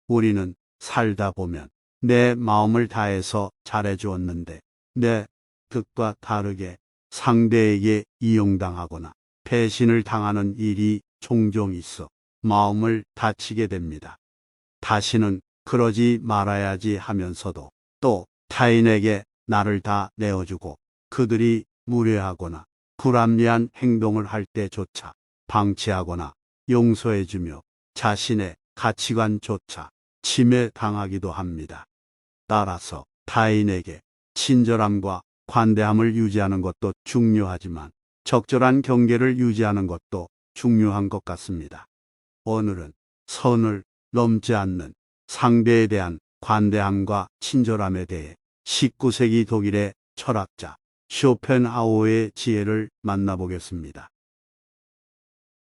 우리는 살다 보면 내 마음을 다해서 잘해주었는데 내 뜻과 다르게 상대에게 이용당하거나 배신을 당하는 일이 종종 있어 마음을 다치게 됩니다. 다시는 그러지 말아야지 하면서도 또 타인에게 나를 다 내어주고 그들이 무례하거나 불합리한 행동을 할 때조차 방치하거나 용서해주며 자신의 가치관조차 침해당하기도 합니다. 따라서 타인에게 친절함과 관대함을 유지하는 것도 중요하지만 적절한 경계를 유지하는 것도 중요한 것 같습니다. 오늘은 선을 넘지 않는 상대에 대한 관대함과 친절함에 대해 19세기 독일의 철학자 쇼펜하우어의 지혜를 만나보겠습니다.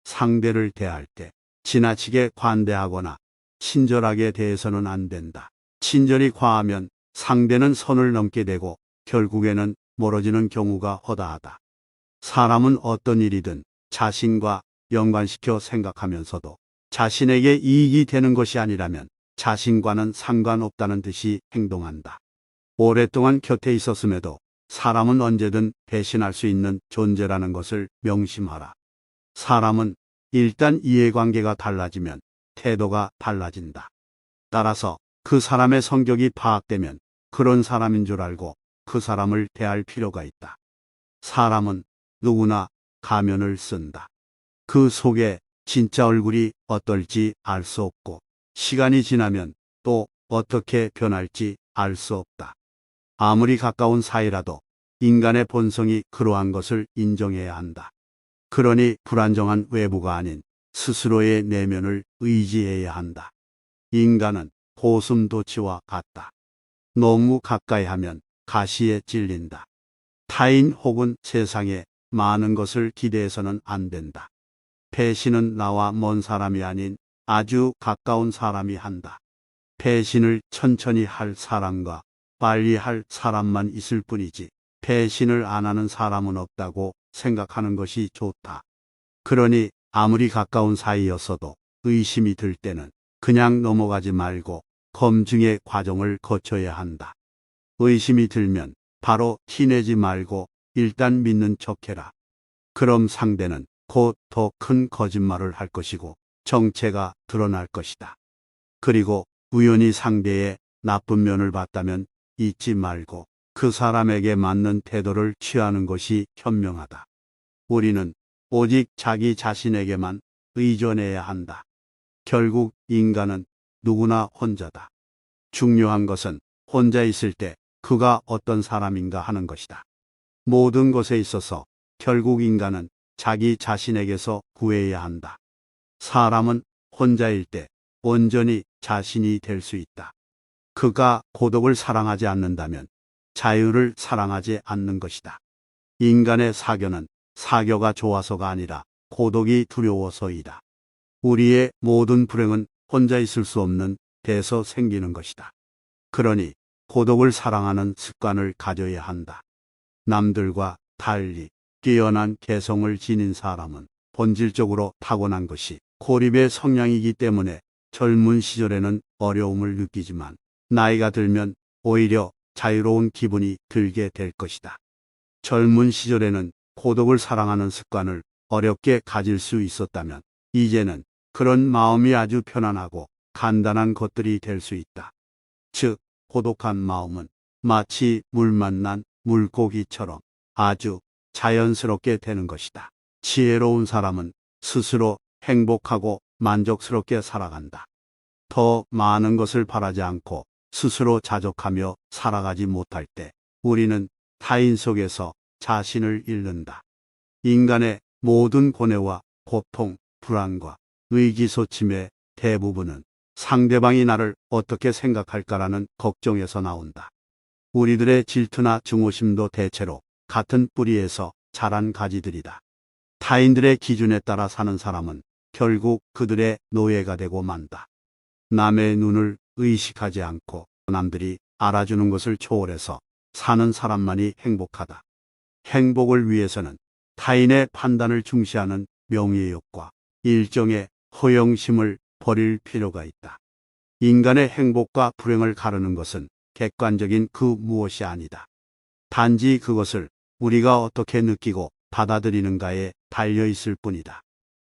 상대를 대할 때 지나치게 관대하거나 친절하게 대해서는 안 된다. 친절이 과하면 상대는 선을 넘게 되고 결국에는 멀어지는 경우가 허다하다. 사람은 어떤 일이든 자신과 연관시켜 생각하면서도 자신에게 이익이 되는 것이 아니라면 자신과는 상관없다는 듯이 행동한다. 오랫동안 곁에 있었음에도 사람은 언제든 배신할 수 있는 존재라는 것을 명심하라. 사람은 일단 이해관계가 달라지면 태도가 달라진다. 따라서 그 사람의 성격이 파악되면 그런 사람인 줄 알고 그 사람을 대할 필요가 있다. 사람은 누구나 가면을 쓴다. 그 속에 진짜 얼굴이 어떨지 알 수 없고 시간이 지나면 또 어떻게 변할지 알 수 없다. 아무리 가까운 사이라도 인간의 본성이 그러한 것을 인정해야 한다. 그러니 불안정한 외부가 아닌 스스로의 내면을 의지해야 한다. 인간은 고슴도치와 같다. 너무 가까이 하면 가시에 찔린다. 타인 혹은 세상에 많은 것을 기대해서는 안 된다. 배신은 나와 먼 사람이 아닌 아주 가까운 사람이 한다. 배신을 천천히 할 사람과 빨리 할 사람만 있을 뿐이지 배신을 안 하는 사람은 없다고 생각하는 것이 좋다. 그러니 아무리 가까운 사이였어도 의심이 들 때는 그냥 넘어가지 말고 검증의 과정을 거쳐야 한다. 의심이 들면 바로 티내지 말고 일단 믿는 척해라. 그럼 상대는 곧 더 큰 거짓말을 할 것이고 정체가 드러날 것이다. 그리고 우연히 상대의 나쁜 면을 봤다면 잊지 말고 그 사람에게 맞는 태도를 취하는 것이 현명하다. 우리는 오직 자기 자신에게만 의존해야 한다. 결국 인간은 누구나 혼자다. 중요한 것은 혼자 있을 때 그가 어떤 사람인가 하는 것이다. 모든 것에 있어서 결국 인간은 자기 자신에게서 구해야 한다. 사람은 혼자일 때 온전히 자신이 될 수 있다. 그가 고독을 사랑하지 않는다면 자유를 사랑하지 않는 것이다. 인간의 사교는 사교가 좋아서가 아니라 고독이 두려워서이다. 우리의 모든 불행은 혼자 있을 수 없는 데서 생기는 것이다. 그러니 고독을 사랑하는 습관을 가져야 한다. 남들과 달리 뛰어난 개성을 지닌 사람은 본질적으로 타고난 것이 고립의 성향이기 때문에 젊은 시절에는 어려움을 느끼지만 나이가 들면 오히려 자유로운 기분이 들게 될 것이다. 젊은 시절에는 고독을 사랑하는 습관을 어렵게 가질 수 있었다면 이제는 그런 마음이 아주 편안하고 간단한 것들이 될 수 있다. 즉, 고독한 마음은 마치 물 만난 물고기처럼 아주 자연스럽게 되는 것이다. 지혜로운 사람은 스스로 행복하고 만족스럽게 살아간다. 더 많은 것을 바라지 않고 스스로 자족하며 살아가지 못할 때 우리는 타인 속에서 자신을 잃는다. 인간의 모든 고뇌와 고통, 불안과 의기소침의 대부분은 상대방이 나를 어떻게 생각할까라는 걱정에서 나온다. 우리들의 질투나 증오심도 대체로 같은 뿌리에서 자란 가지들이다. 타인들의 기준에 따라 사는 사람은 결국 그들의 노예가 되고 만다. 남의 눈을 의식하지 않고 남들이 알아주는 것을 초월해서 사는 사람만이 행복하다. 행복을 위해서는 타인의 판단을 중시하는 명예욕과 일종의 허영심을 버릴 필요가 있다. 인간의 행복과 불행을 가르는 것은 객관적인 그 무엇이 아니다. 단지 그것을 우리가 어떻게 느끼고 받아들이는가에 달려 있을 뿐이다.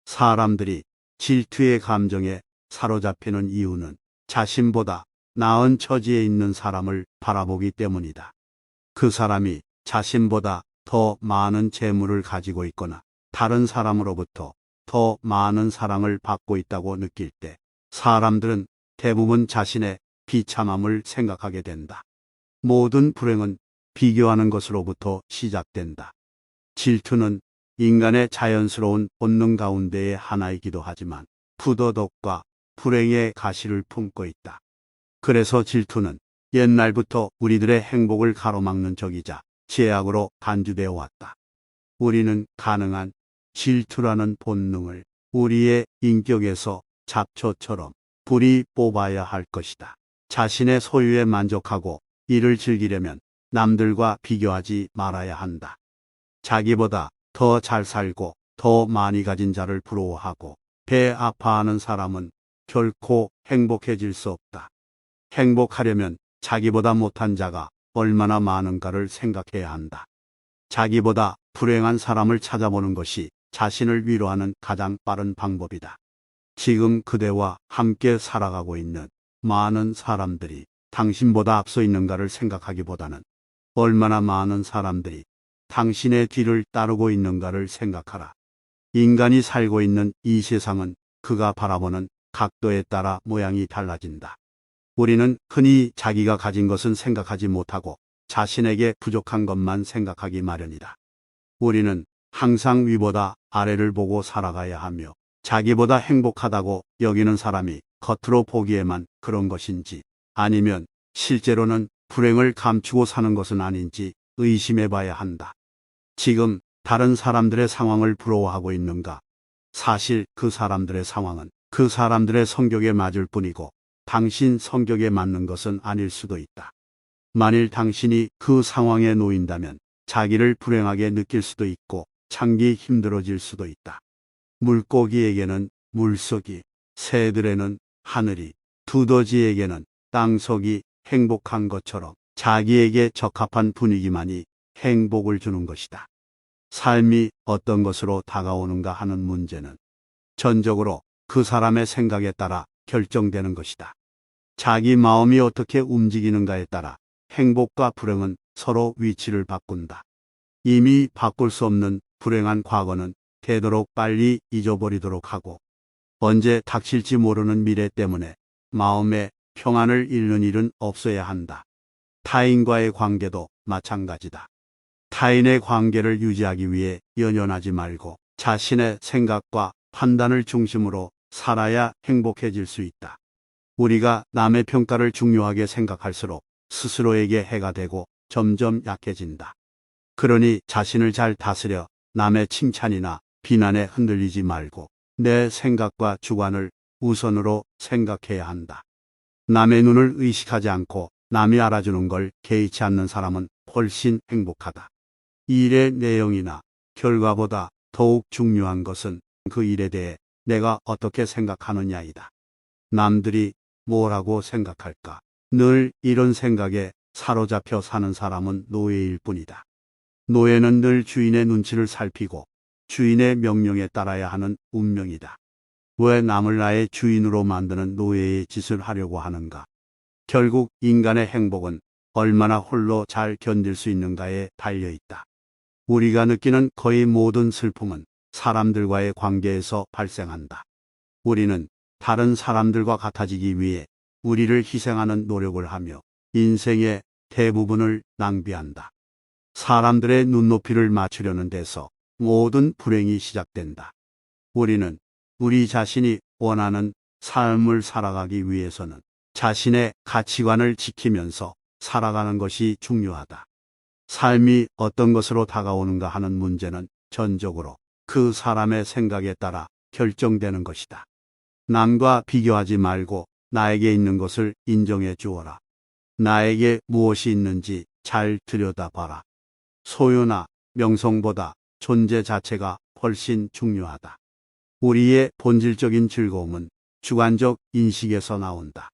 사람들이 질투의 감정에 사로잡히는 이유는 자신보다 나은 처지에 있는 사람을 바라보기 때문이다. 그 사람이 자신보다 더 많은 재물을 가지고 있거나 다른 사람으로부터 더 많은 사랑을 받고 있다고 느낄 때 사람들은 대부분 자신의 비참함을 생각하게 된다. 모든 불행은 비교하는 것으로부터 시작된다. 질투는 인간의 자연스러운 본능 가운데의 하나이기도 하지만 부도덕과 불행의 가시를 품고 있다. 그래서 질투는 옛날부터 우리들의 행복을 가로막는 적이자 죄악으로 간주되어 왔다. 우리는 가능한 질투라는 본능을 우리의 인격에서 잡초처럼 뿌리 뽑아야 할 것이다. 자신의 소유에 만족하고 이를 즐기려면 남들과 비교하지 말아야 한다. 자기보다 더 잘 살고 더 많이 가진 자를 부러워하고 배 아파하는 사람은 결코 행복해질 수 없다. 행복하려면 자기보다 못한 자가 얼마나 많은가를 생각해야 한다. 자기보다 불행한 사람을 찾아보는 것이 자신을 위로하는 가장 빠른 방법이다. 지금 그대와 함께 살아가고 있는 많은 사람들이 당신보다 앞서 있는가를 생각하기보다는 얼마나 많은 사람들이 당신의 뒤를 따르고 있는가를 생각하라. 인간이 살고 있는 이 세상은 그가 바라보는 각도에 따라 모양이 달라진다. 우리는 흔히 자기가 가진 것은 생각하지 못하고 자신에게 부족한 것만 생각하기 마련이다. 우리는 항상 위보다 아래를 보고 살아가야 하며 자기보다 행복하다고 여기는 사람이 겉으로 보기에만 그런 것인지 아니면 실제로는 불행을 감추고 사는 것은 아닌지 의심해 봐야 한다. 지금 다른 사람들의 상황을 부러워하고 있는가? 사실 그 사람들의 상황은 그 사람들의 성격에 맞을 뿐이고 당신 성격에 맞는 것은 아닐 수도 있다. 만일 당신이 그 상황에 놓인다면 자기를 불행하게 느낄 수도 있고 참기 힘들어질 수도 있다. 물고기에게는 물속이, 새들에는 하늘이, 두더지에게는 땅속이 행복한 것처럼 자기에게 적합한 분위기만이 행복을 주는 것이다. 삶이 어떤 것으로 다가오는가 하는 문제는 전적으로 그 사람의 생각에 따라 결정되는 것이다. 자기 마음이 어떻게 움직이는가에 따라 행복과 불행은 서로 위치를 바꾼다. 이미 바꿀 수 없는 불행한 과거는 되도록 빨리 잊어버리도록 하고 언제 닥칠지 모르는 미래 때문에 마음의 평안을 잃는 일은 없어야 한다. 타인과의 관계도 마찬가지다. 타인의 관계를 유지하기 위해 연연하지 말고 자신의 생각과 판단을 중심으로 살아야 행복해질 수 있다. 우리가 남의 평가를 중요하게 생각할수록 스스로에게 해가 되고 점점 약해진다. 그러니 자신을 잘 다스려 남의 칭찬이나 비난에 흔들리지 말고 내 생각과 주관을 우선으로 생각해야 한다. 남의 눈을 의식하지 않고 남이 알아주는 걸 개의치 않는 사람은 훨씬 행복하다. 일의 내용이나 결과보다 더욱 중요한 것은 그 일에 대해 내가 어떻게 생각하느냐이다. 남들이 뭐라고 생각할까? 늘 이런 생각에 사로잡혀 사는 사람은 노예일 뿐이다. 노예는 늘 주인의 눈치를 살피고 주인의 명령에 따라야 하는 운명이다. 왜 남을 나의 주인으로 만드는 노예의 짓을 하려고 하는가? 결국 인간의 행복은 얼마나 홀로 잘 견딜 수 있는가에 달려 있다. 우리가 느끼는 거의 모든 슬픔은 사람들과의 관계에서 발생한다. 우리는 다른 사람들과 같아지기 위해 우리를 희생하는 노력을 하며 인생의 대부분을 낭비한다. 사람들의 눈높이를 맞추려는 데서 모든 불행이 시작된다. 우리는 우리 자신이 원하는 삶을 살아가기 위해서는 자신의 가치관을 지키면서 살아가는 것이 중요하다. 삶이 어떤 것으로 다가오는가 하는 문제는 전적으로 그 사람의 생각에 따라 결정되는 것이다. 남과 비교하지 말고 나에게 있는 것을 인정해 주어라. 나에게 무엇이 있는지 잘 들여다봐라. 소유나 명성보다 존재 자체가 훨씬 중요하다. 우리의 본질적인 즐거움은 주관적 인식에서 나온다.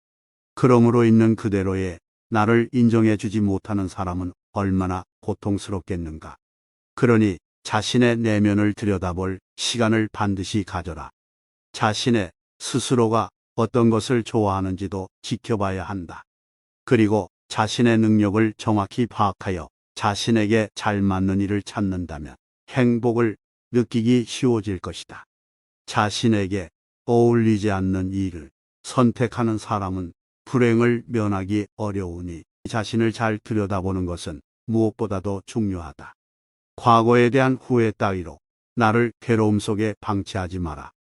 그러므로 있는 그대로의 나를 인정해 주지 못하는 사람은 얼마나 고통스럽겠는가. 그러니 자신의 내면을 들여다볼 시간을 반드시 가져라. 자신의 스스로가 어떤 것을 좋아하는지도 지켜봐야 한다. 그리고 자신의 능력을 정확히 파악하여 자신에게 잘 맞는 일을 찾는다면 행복을 느끼기 쉬워질 것이다. 자신에게 어울리지 않는 일을 선택하는 사람은 불행을 면하기 어려우니 자신을 잘 들여다보는 것은 무엇보다도 중요하다. 과거에 대한 후회 따위로 나를 괴로움 속에 방치하지 마라.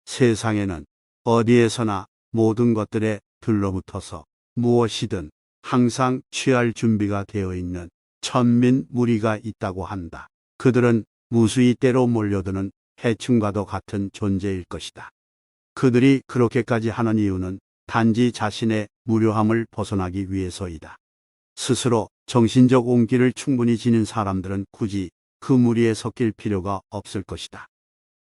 세상에는 어디에서나 모든 것들에 들러붙어서 무엇이든 항상 취할 준비가 되어 있는 천민 무리가 있다고 한다. 그들은 무수히 때로 몰려드는 해충과도 같은 존재일 것이다. 그들이 그렇게까지 하는 이유는 단지 자신의 무료함을 벗어나기 위해서이다. 스스로 정신적 온기를 충분히 지닌 사람들은 굳이 그 무리에 섞일 필요가 없을 것이다.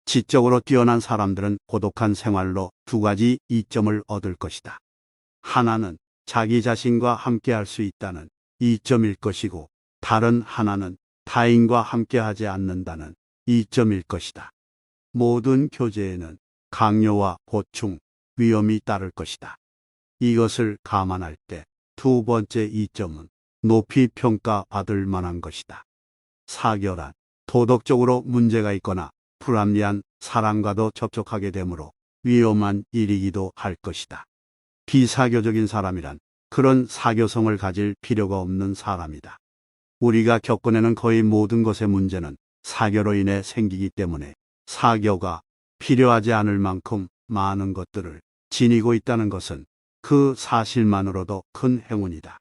지적으로 뛰어난 사람들은 고독한 생활로 두 가지 이점을 얻을 것이다. 하나는 자기 자신과 함께할 수 있다는 이점일 것이고, 다른 하나는 타인과 함께하지 않는다는 이점일 것이다. 모든 교제에는 강요와 보충, 위험이 따를 것이다. 이것을 감안할 때 두 번째 이점은 높이 평가받을 만한 것이다. 사교란 도덕적으로 문제가 있거나 불합리한 사람과도 접촉하게 되므로 위험한 일이기도 할 것이다. 비사교적인 사람이란 그런 사교성을 가질 필요가 없는 사람이다. 우리가 겪어내는 거의 모든 것의 문제는 사교로 인해 생기기 때문에 사교가 필요하지 않을 만큼 많은 것들을 지니고 있다는 것은 그 사실만으로도 큰 행운이다.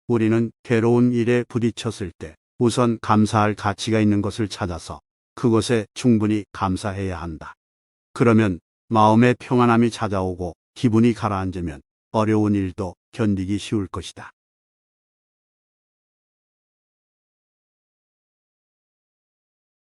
우리는 괴로운 일에 부딪혔을 때 우선 감사할 가치가 있는 것을 찾아서 그것에 충분히 감사해야 한다. 그러면 마음의 평안함이 찾아오고 기분이 가라앉으면 어려운 일도 견디기 쉬울 것이다.